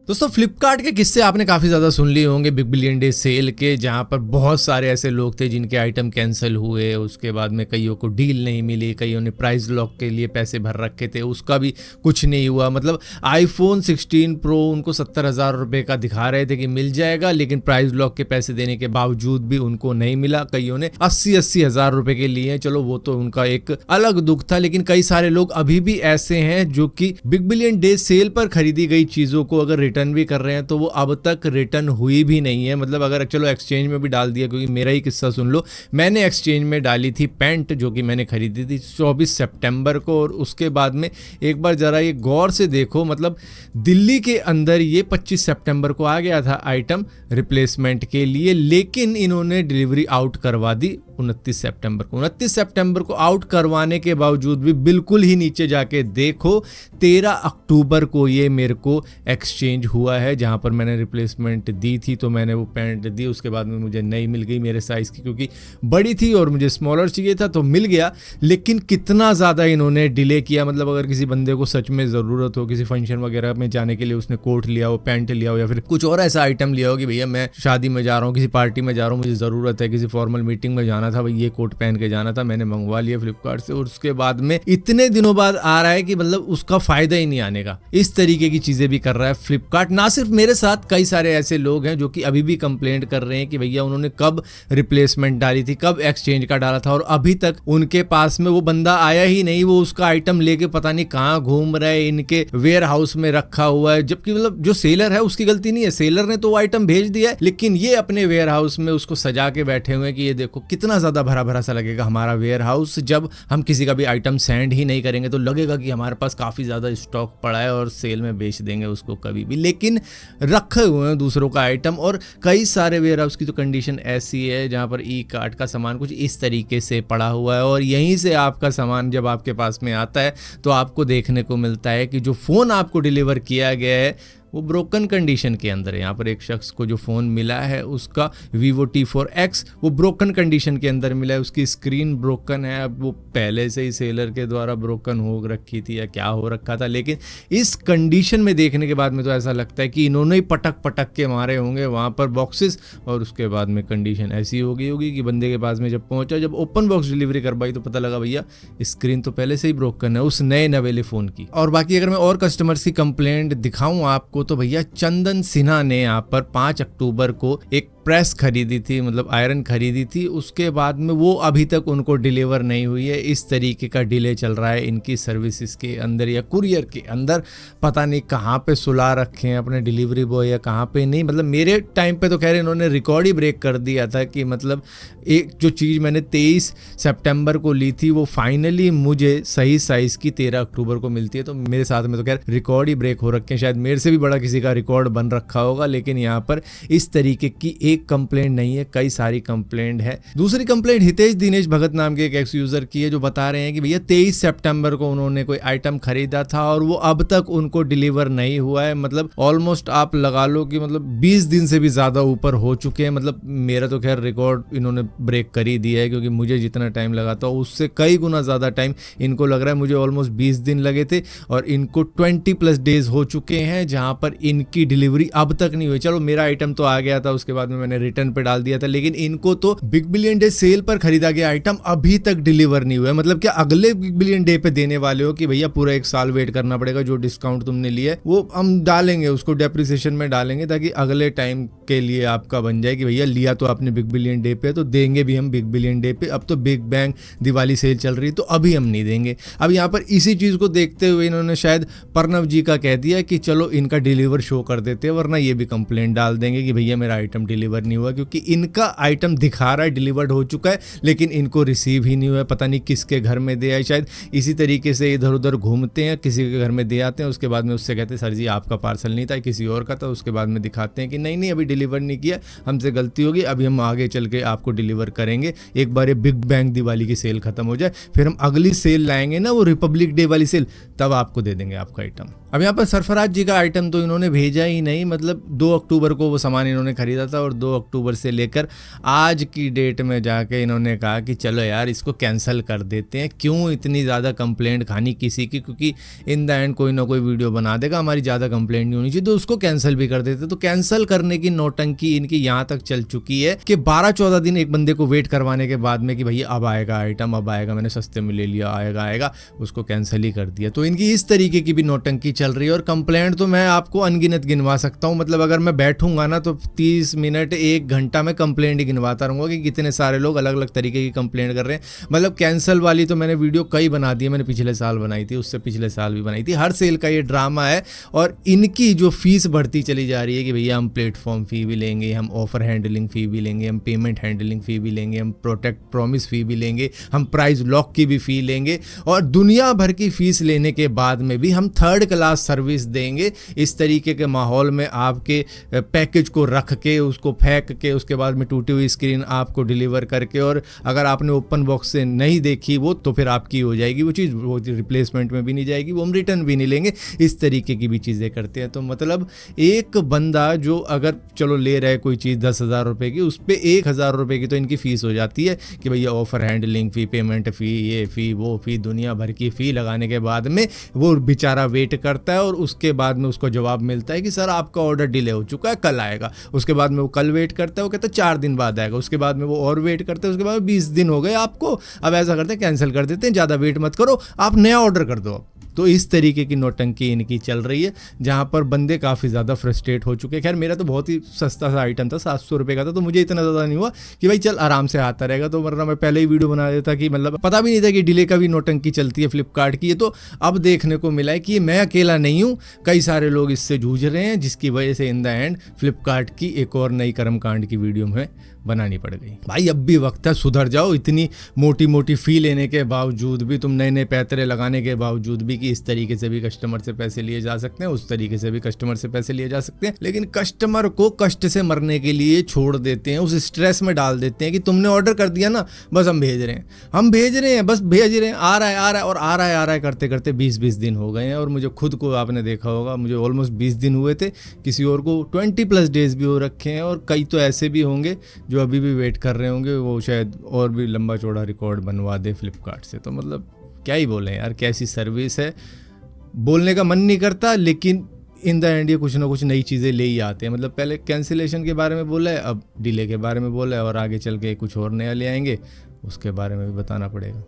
दोस्तों फ्लिपकार्ट के किस्से आपने काफ़ी ज़्यादा सुन लिए होंगे बिग बिलियन डे सेल के, जहाँ पर बहुत सारे ऐसे लोग थे जिनके आइटम कैंसिल हुए, उसके बाद में कईयों को डील नहीं मिली, कईयों ने प्राइस लॉक के लिए पैसे भर रखे थे, उसका भी कुछ नहीं हुआ। मतलब आईफोन 16 प्रो उनको 70,000 रुपये का दिखा रहे थे कि मिल जाएगा, लेकिन प्राइस लॉक के पैसे देने के बावजूद भी उनको नहीं मिला। कईयों ने 80-80 हज़ार रुपये के लिए, चलो वो तो उनका एक अलग दुख था, लेकिन कई सारे लोग अभी भी ऐसे हैं जो कि बिग बिलियन डे सेल पर खरीदी गई चीज़ों को अगर रिटर्न भी कर रहे हैं तो वो अब तक रिटर्न हुई भी नहीं है। मतलब अगर चलो एक्सचेंज में भी डाल दिया, क्योंकि मेरा ही किस्सा सुन लो, मैंने एक्सचेंज में डाली थी पैंट जो कि मैंने खरीदी थी 24 सितंबर को, और उसके बाद में एक बार जरा ये गौर से देखो, मतलब दिल्ली के अंदर ये 25 सितंबर को आ गया था आइटम रिप्लेसमेंट के लिए, लेकिन इन्होंने डिलीवरी आउट करवा दी 29 सितंबर को। 29 सितंबर को आउट करवाने के बावजूद भी बिल्कुल ही नीचे जाके देखो 13 अक्टूबर को ये मेरे को एक्सचेंज हुआ है, जहां पर मैंने रिप्लेसमेंट दी थी। तो मैंने वो पैंट दी, उसके बाद में मुझे नई मिल गई मेरे साइज़ की, क्योंकि बड़ी थी और मुझे स्मॉलर चाहिए था तो मिल गया। लेकिन कितना ज़्यादा इन्होंने डिले किया। मतलब अगर किसी बंदे को सच में ज़रूरत हो, किसी फंक्शन वगैरह में जाने के लिए, उसने कोट लिया हो, पैंट लिया हो, या फिर कुछ और ऐसा आइटम लिया हो कि भैया मैं शादी में जा रहा हूँ, किसी पार्टी में जा रहा हूँ, मुझे ज़रूरत है, किसी फॉर्मल मीटिंग में जाना था, भाई ये कोट पहन के जाना था, मैंने मंगवा लिया फ्लिपकार्ट से, और उसके बाद में इतने दिनों बाद आ रहा है कि मतलब उसका फायदा ही नहीं आने का। इस तरीके की चीजें भी कर रहा है फ्लिपकार्ट। ना सिर्फ मेरे साथ, कई सारे ऐसे लोग हैं जो कि अभी भी कंप्लेंट कर रहे हैं कि भैया उन्होंने कब रिप्लेसमेंट डाली थी, कब एक्सचेंज का डाला था, और अभी तक उनके पास में वो बंदा आया ही नहीं। वो उसका आइटम लेके पता नहीं कहाँ घूम रहा है, इनके वेयर हाउस में रखा हुआ है, जबकि मतलब जो सेलर है उसकी गलती नहीं है, सेलर ने तो वो आइटम भेज दिया है, लेकिन ये अपने वेयर हाउस में उसको सजा के बैठे हुए हैं कि ये देखो कितना ज्यादा भरा भरा सा लगेगा हमारा वेयर हाउस। जब हम किसी का भी आइटम सेंड ही नहीं करेंगे तो लगेगा कि हमारे पास काफी ज्यादा स्टॉक पड़ा है और सेल में बेच देंगे उसको कभी भी, लेकिन रखे हुए हैं दूसरों का आइटम। और कई सारे वेयर हाउस की तो कंडीशन ऐसी है जहां पर ई कार्ट का सामान कुछ इस तरीके से पड़ा हुआ है, और यहीं से आपका सामान जब आपके पास में आता है तो आपको देखने को मिलता है कि जो फोन आपको डिलीवर किया गया है वो ब्रोकन कंडीशन के अंदर है। यहाँ पर एक शख्स को जो फ़ोन मिला है उसका Vivo T4X वो ब्रोकन कंडीशन के अंदर मिला है, उसकी स्क्रीन ब्रोकन है। अब वो पहले से ही सेलर के द्वारा ब्रोकन हो रखी थी या क्या हो रखा था, लेकिन इस कंडीशन में देखने के बाद में तो ऐसा लगता है कि इन्होंने ही पटक पटक के मारे होंगे वहाँ पर बॉक्सेस, और उसके बाद में कंडीशन ऐसी हो गई होगी कि बंदे के पास में जब पहुँचा, जब ओपन बॉक्स डिलीवरी करवाई तो पता लगा भैया स्क्रीन तो पहले से ही ब्रोकन है उस नए नवेले फ़ोन की। और बाकी अगर मैं और कस्टमर्स की कंप्लेंट दिखाऊँ आपको तो भैया चंदन सिन्हा ने यहाँ पर 5 अक्टूबर को एक प्रेस खरीदी थी, मतलब आयरन खरीदी थी, उसके बाद में वो अभी तक उनको डिलीवर नहीं हुई है। इस तरीके का डिले चल रहा है इनकी सर्विसेज के अंदर या कुरियर के अंदर। पता नहीं कहाँ पे सुला रखे हैं अपने डिलीवरी बॉय या कहाँ पे नहीं। मतलब मेरे टाइम पे तो खैर इन्होंने रिकॉर्ड ही ब्रेक कर दिया था कि मतलब एक जो चीज़ मैंने 23 सितंबर को ली थी वो फाइनली मुझे सही साइज़ की 13 अक्टूबर को मिलती है। तो मेरे साथ में तो खैर रिकॉर्ड ही ब्रेक हो रखे हैं, शायद मेरे से भी बड़ा किसी का रिकॉर्ड बन रखा होगा, लेकिन यहाँ पर इस तरीके की एक कंप्लेंट नहीं है, कई सारी कंप्लेंट है। दूसरी कंप्लेंट हितेश दिनेश भगत नाम के एक एक्स यूजर की है, जो बता रहे हैं कि भैया 23 सितंबर को उन्होंने कोई आइटम खरीदा था और वो अब तक उनको डिलीवर नहीं हुआ है। मतलब ऑलमोस्ट आप लगा लो कि मतलब 20 दिन से भी ज्यादा ऊपर हो चुके हैं। मतलब मेरा तो खैर रिकॉर्ड इन्होंने ब्रेक कर ही दिया है, क्योंकि मुझे जितना टाइम लगा था उससे कई गुना ज्यादा टाइम इनको लग रहा है। मुझे ऑलमोस्ट 20 दिन लगे थे और इनको 20+ डेज हो चुके हैं जहां पर इनकी डिलीवरी अब तक नहीं हुई। चलो मेरा आइटम तो आ गया था, उसके बाद में मैंने रिटर्न पे डाल दिया था, लेकिन इनको तो बिग बिलियन डे सेल पर खरीदा गया आइटम अभी तक डिलीवर नहीं हुआ है। मतलब क्या अगले बिग बिलियन डे पे देने वाले हो कि भैया पूरा 1 साल वेट करना पड़ेगा, जो डिस्काउंट तुमने लिया है वो हम डालेंगे, उसको डेप्रिसिएशन में डालेंगे, ताकि अगले टाइम के लिए आपका बन जाए कि भैया लिया तो आपने बिग बिलियन डे पे तो देंगे भी हम बिग बिलियन डे पे। अब तो बिग बैंग दिवाली सेल चल रही है तो अभी हम नहीं देंगे। अब यहाँ पर इसी चीज को देखते हुए इन्होंने शायद प्रणव जी का कह दिया कि चलो इनका डिलीवर शो कर देते हैं, वरना ये भी कंप्लेंट डाल देंगे कि भैया मेरा आइटम डिलीवर नहीं हुआ, क्योंकि इनका आइटम दिखा रहा है डिलीवर्ड हो चुका है लेकिन इनको रिसीव ही नहीं हुआ है। पता नहीं किसके घर में दे आए, शायद इसी तरीके से इधर उधर घूमते हैं, किसी के घर में दे आते हैं, उसके बाद में उससे कहते हैं सर जी आपका पार्सल नहीं था, किसी और का था। उसके बाद में दिखाते हैं कि नहीं नहीं अभी डिलीवर नहीं किया, हमसे गलती होगी, अभी हम आगे चल के आपको डिलीवर करेंगे। एक बार ये बिग बैंग दिवाली की सेल खत्म हो जाए, फिर हम अगली सेल लाएंगे ना, वो रिपब्लिक डे वाली सेल, तब आपको दे देंगे आपका आइटम। अब यहाँ पर सरफराज जी का आइटम तो इन्होंने भेजा ही नहीं। मतलब 2 अक्टूबर को वो सामान इन्होंने खरीदा था और 2 अक्टूबर से लेकर आज की डेट में जाके इन्होंने कहा कि चलो यार इसको कैंसिल कर देते हैं, क्यों इतनी ज़्यादा कंप्लेंट खानी किसी की, क्योंकि इन द एंड कोई ना कोई वीडियो बना देगा, हमारी ज़्यादा कंप्लेंट नहीं होनी चाहिए, तो उसको कैंसिल भी कर देते। तो कैंसिल करने की नौटंकी इनकी यहाँ तक चल चुकी है कि 12-14 दिन एक बंदे को वेट करवाने के बाद में कि भैया अब आएगा आइटम, अब आएगा, मैंने सस्ते में ले लिया, आएगा, उसको कैंसिल ही कर दिया। तो इनकी इस तरीके की भी नौटंकी चल रही है। और कंप्लेंट तो मैं आपको अनगिनत गिनवा सकता हूँ, मतलब अगर मैं बैठूंगा ना तो 30 मिनट 1 घंटा में कंप्लेंट ही गिनवाता रहूँगा कि कितने सारे लोग अलग अलग तरीके की कंप्लेंट कर रहे हैं। मतलब कैंसिल वाली तो मैंने वीडियो कई बना दी है, मैंने पिछले साल बनाई थी, उससे पिछले साल भी बनाई थी। हर सेल का ये ड्रामा है। और इनकी जो फीस बढ़ती चली जा रही है कि भैया हम प्लेटफॉर्म फी भी लेंगे, हम ऑफर हैंडलिंग फी भी लेंगे, हम पेमेंट हैंडलिंग फी भी लेंगे, हम प्रोटेक्ट प्रॉमिस फी भी लेंगे, हम प्राइस लॉक की भी फी लेंगे, और दुनिया भर की फीस लेने के बाद में भी हम 3rd क्लास सर्विस देंगे। इस तरीके के माहौल में आपके पैकेज को रख के, उसको फेंक के, उसके बाद में टूटी हुई स्क्रीन आपको डिलीवर करके, और अगर आपने ओपन बॉक्स से नहीं देखी वो तो फिर आपकी हो जाएगी वो चीज़, वो रिप्लेसमेंट में भी नहीं जाएगी, वो हम रिटर्न भी नहीं लेंगे। इस तरीके की भी चीज़ें करते हैं। तो मतलब एक बंदा जो अगर चलो ले रहा है कोई चीज़ 10,000 रुपये की, उस पर 1,000 रुपये की तो इनकी फ़ीस हो जाती है कि भैया ऑफर हैंडलिंग फ़ी, पेमेंट फ़ी, ये फ़ी, वो फ़ी, दुनिया भर की फ़ी लगाने के बाद में वो बेचारा वेट करता है, और उसके बाद में उसको जवाब मिलता है कि सर आपका ऑर्डर डिले हो चुका है, कल आएगा। उसके बाद में वो कल वेट करता है, वो कहता है 4 दिन बाद आएगा। उसके बाद में वो और वेट करते हैं, उसके बाद 20 दिन हो गए आपको, अब ऐसा करते हैं कैंसिल कर देते हैं, ज़्यादा वेट मत करो, आप नया ऑर्डर कर दो। तो इस तरीके की नौटंकी इनकी चल रही है, जहाँ पर बंदे काफ़ी ज़्यादा फ्रस्ट्रेट हो चुके हैं। खैर मेरा तो बहुत ही सस्ता सा आइटम था, 700 रुपये का था, तो मुझे इतना ज़्यादा नहीं हुआ कि भाई चल आराम से आता रहेगा। तो वरना मैं पहले ही वीडियो बना देता कि मतलब पता भी नहीं था कि डिले का भी नौटंकी चलती है फ्लिपकार्ट की। ये तो अब देखने को मिला है कि मैं अकेला नहीं हूँ, कई सारे लोग इससे जूझ रहे हैं, जिसकी वजह से इन द एंड फ्लिपकार्ट की एक और नई कर्मकांड की वीडियो में बनानी पड़ गई। भाई अब भी वक्त है, सुधर जाओ। इतनी मोटी मोटी फ़ी लेने के बावजूद भी, तुम नए नए पैतरे लगाने के बावजूद भी कि इस तरीके से भी कस्टमर से पैसे लिए जा सकते हैं, उस तरीके से भी कस्टमर से पैसे लिए जा सकते हैं, लेकिन कस्टमर को कष्ट से मरने के लिए छोड़ देते हैं, उस स्ट्रेस में डाल देते हैं कि तुमने ऑर्डर कर दिया ना, बस हम भेज रहे हैं, बस भेज रहे हैं, आ रहा है और आ रहा है करते करते 20 दिन हो गए हैं। और मुझे खुद को आपने देखा होगा, मुझे ऑलमोस्ट 20 दिन हुए थे, किसी और को 20+ डेज भी हो रखे हैं, और कई तो ऐसे भी होंगे जो अभी भी वेट कर रहे होंगे, वो शायद और भी लंबा चौड़ा रिकॉर्ड बनवा दे फ्लिपकार्ट से। तो मतलब क्या ही बोलें यार, कैसी सर्विस है, बोलने का मन नहीं करता, लेकिन इन द एंड ये कुछ ना कुछ नई चीज़ें ले ही आते हैं। मतलब पहले कैंसिलेशन के बारे में बोला है, अब डिले के बारे में बोला है, और आगे चल के कुछ और नया ले आएंगे, उसके बारे में भी बताना पड़ेगा।